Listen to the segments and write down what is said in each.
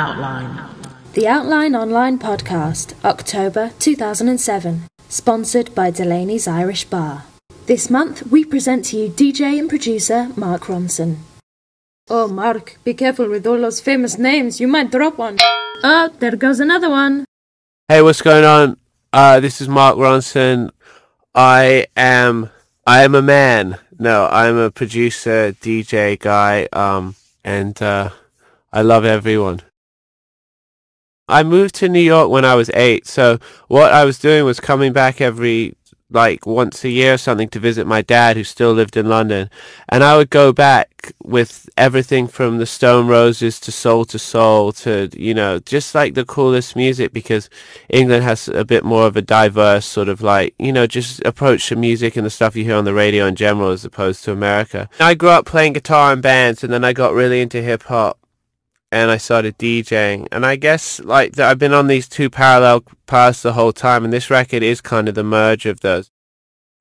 Outline. The Outline Online Podcast, October 2007, sponsored by Delaney's Irish Bar. This month, we present to you DJ and producer Mark Ronson. Oh, Mark, be careful with all those famous names. You might drop one. Oh, there goes another one. Hey, what's going on? This is Mark Ronson. I am a man. No, I'm a producer, DJ guy, and I love everyone. I moved to New York when I was 8, so what I was doing was coming back every, once a year or something to visit my dad who still lived in London. And I would go back with everything from the Stone Roses to Soul to, just like the coolest music, because England has a bit more of a diverse sort of just approach to music and the stuff you hear on the radio in general as opposed to America. I grew up playing guitar in bands, and then I got really into hip hop. And I started DJing, and I guess I've been on these two parallel paths the whole time, and this record is kind of the merge of those.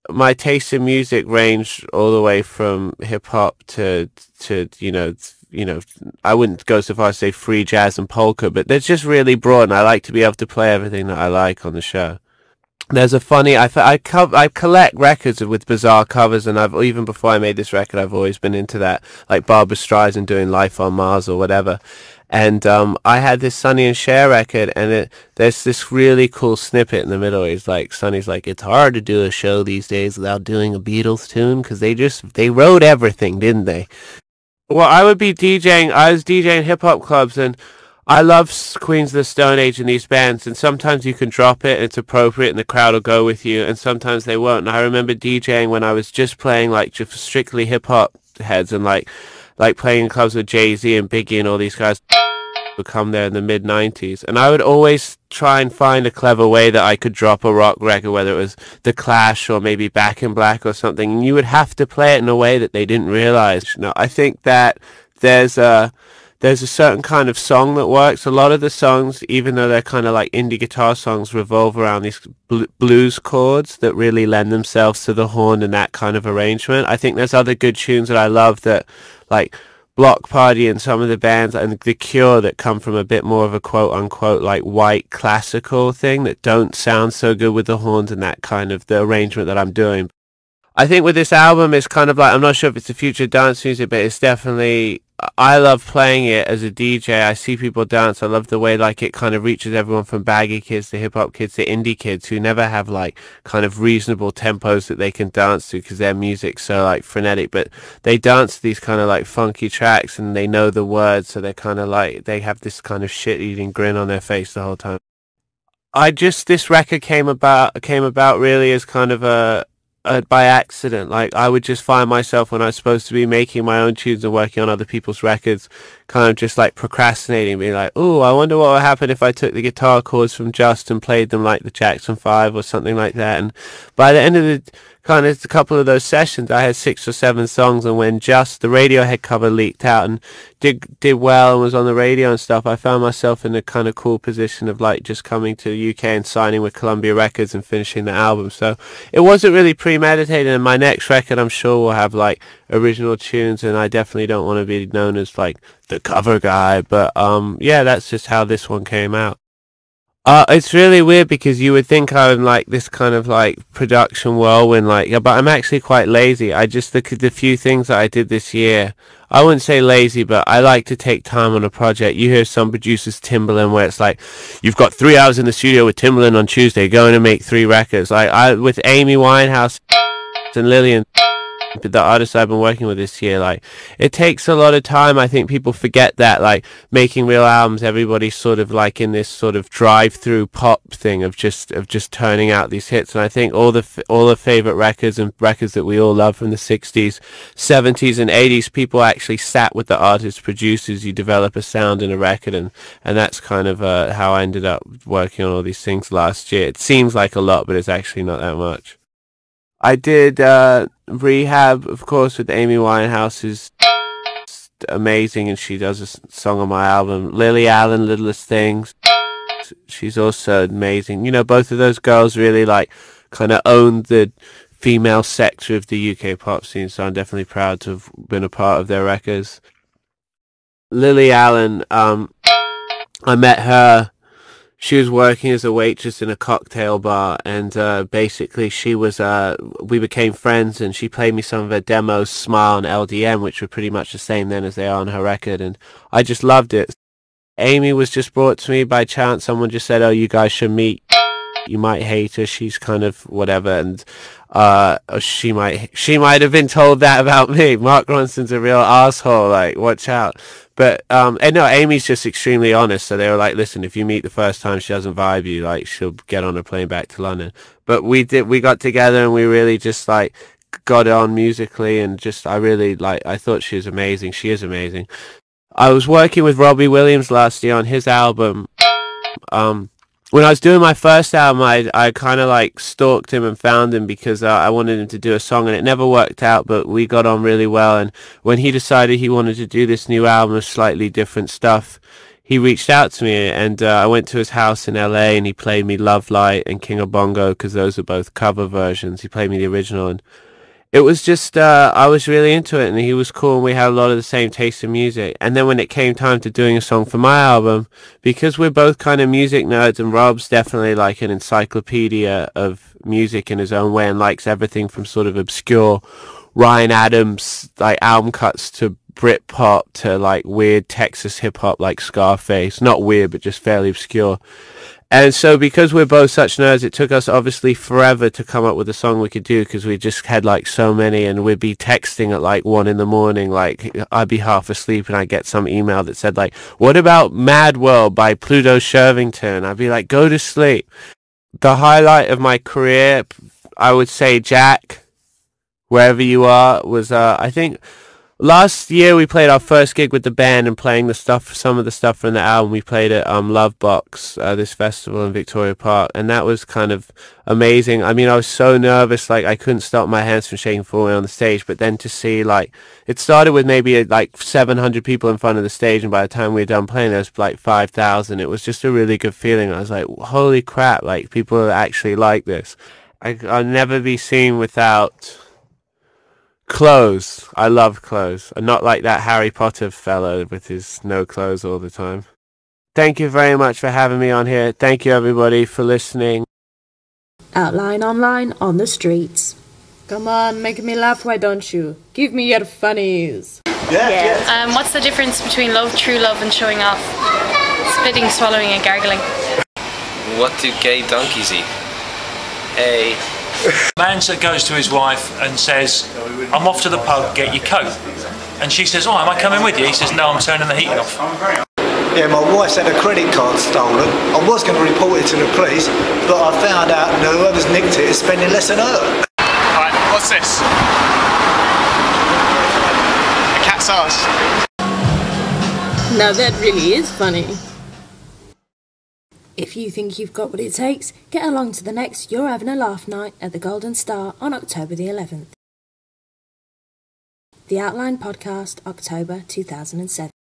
My taste in music ranged all the way from hip hop to I wouldn't go so far as to say free jazz and polka, but they're just really broad, and I like to be able to play everything that I like on the show. There's a funny, I collect records with bizarre covers, and even before I made this record, I've always been into that, like Barbra Streisand doing Life on Mars or whatever. And I had this Sonny and Cher record, and there's this really cool snippet in the middle. It's like, Sonny's like, it's hard to do a show these days without doing a Beatles tune, because they wrote everything, didn't they? Well, I was DJing hip-hop clubs, and I love Queens of the Stone Age and these bands, and sometimes you can drop it and it's appropriate and the crowd will go with you, and sometimes they won't. And I remember DJing when I was just playing just strictly hip-hop heads, and like playing in clubs with Jay-Z and Biggie and all these guys would come there in the mid-90s. And I would always try and find a clever way that I could drop a rock record, whether it was The Clash or maybe Back in Black or something, and you would have to play it in a way that they didn't realize. I think that there's a certain kind of song that works. A lot of the songs, even though they're kind of like indie guitar songs, revolve around these blues chords that really lend themselves to the horn and that kind of arrangement. I think there's other good tunes that I love, that like Block Party and some of the bands and The Cure, that come from a bit more of a quote unquote white classical thing, that don't sound so good with the horns and that kind of the arrangement that I'm doing. I think with this album, it's kind of I'm not sure if it's the future of dance music, but it's definitely, I love playing it as a DJ. I see people dance. I love the way it kind of reaches everyone from baggy kids to hip hop kids to indie kids who never have kind of reasonable tempos that they can dance to because their music's so frenetic, but they dance to these kind of funky tracks and they know the words, so they're kind of they have this kind of shit-eating grin on their face the whole time. This record came about really as kind of by accident. I would just find myself, when I was supposed to be making my own tunes and working on other people's records, kind of just procrastinating, being like, oh, I wonder what would happen if I took the guitar chords from Just and played them like the Jackson 5 or something like that. And by the end of a couple of those sessions, I had 6 or 7 songs, and when Just, the Radiohead cover, leaked out and did well and was on the radio and stuff, I found myself in a kind of cool position of just coming to the UK and signing with Columbia Records and finishing the album. So it wasn't really premeditated, and my next record I'm sure will have original tunes, and I definitely don't want to be known as the cover guy, but yeah, that's just how this one came out. It's really weird because you would think I'm this kind of production whirlwind, but I'm actually quite lazy. I just look at the few things that I did this year. I wouldn't say lazy, but I like to take time on a project. You hear some producers Timbaland where it's you've got 3 hours in the studio with Timbaland on Tuesday, going to make 3 records. With Amy Winehouse and Lillian, the artists I've been working with this year, it takes a lot of time. I think people forget that, making real albums, everybody's sort of in this sort of drive-through pop thing of just turning out these hits. And I think all the favorite records and records that we all love from the 60s, 70s and 80s, people actually sat with the artists, producers. You develop a sound in a record, and that's kind of how I ended up working on all these things last year. It seems like a lot, but it's actually not that much. I did Rehab, of course, with Amy Winehouse, who's amazing, and she does a song on my album. Lily Allen, Littlest Things, she's also amazing. Both of those girls really kind of owned the female sector of the UK pop scene, so I'm definitely proud to have been a part of their records. Lily Allen, I met her. She was working as a waitress in a cocktail bar, and basically we became friends, and she played me some of her demos, Smile and LDM, which were pretty much the same then as they are on her record, and I just loved it. Amy was just brought to me by chance. Someone just said, "Oh, you guys should meet. You might hate her. She's kind of whatever," and she might have been told that about me. Mark Ronson's a real asshole. Like, watch out. But and no, Amy's just extremely honest. So they were like, "Listen, if you meet the first time she doesn't vibe you, like, she'll get on a plane back to London." But we got together and we really just like got on musically, and just I thought she was amazing. She is amazing. I was working with Robbie Williams last year on his album. When I was doing my first album, I kind of like stalked him and found him because I wanted him to do a song, and it never worked out, but we got on really well. And when he decided he wanted to do this new album of slightly different stuff, he reached out to me, and I went to his house in LA, and he played me Love Light and King of Bongo, because those are both cover versions. He played me the original, and it was just, I was really into it, and he was cool, and we had a lot of the same taste in music. And then when it came time to doing a song for my album, because we're both kind of music nerds, and Rob's definitely like an encyclopedia of music in his own way, and likes everything from sort of obscure Ryan Adams, like, album cuts to Britpop to, like, weird Texas hip-hop like Scarface. Not weird, but just fairly obscure. And so because we're both such nerds, it took us obviously forever to come up with a song we could do, because we just had like so many, and we'd be texting at like 1 a.m. Like, I'd be half asleep and I'd get some email that said like, "What about Mad World by Pluto Shervington?" I'd be like, "Go to sleep." The highlight of my career, I would say, Jack, Wherever You Are, was I think last year we played our first gig with the band, and playing some of the stuff from the album. We played at Love Box, this festival in Victoria Park, and that was kind of amazing. I mean, I was so nervous, like I couldn't stop my hands from shaking forward on the stage. But then to see, like, it started with maybe like 700 people in front of the stage, and by the time we were done playing, there was like 5,000. It was just a really good feeling. I was like, holy crap! Like, people actually like this. I'll never be seen without clothes. I love clothes. I'm not like that Harry Potter fellow with his no clothes all the time. Thank you very much for having me on here. Thank you, everybody, for listening. Outline online on the streets. Come on, make me laugh, why don't you? Give me your funnies. Yeah. What's the difference between love, true love, and showing off? Spitting, swallowing, and gargling. What do gay donkeys eat? Hey. Man goes to his wife and says, "I'm off to the pub, get your coat." And she says, "Oh, am I coming with you?" He says, "No, I'm turning the heating off." Yeah, my wife's had a credit card stolen. I was going to report it to the police, but I found out that whoever's nicked it is spending less than her. Alright, what's this? A cat's arse. Now that really is funny. If you think you've got what it takes, get along to the next You're Having a Laugh night at the Golden Star on October the 11th. The Outline Podcast, October 2007.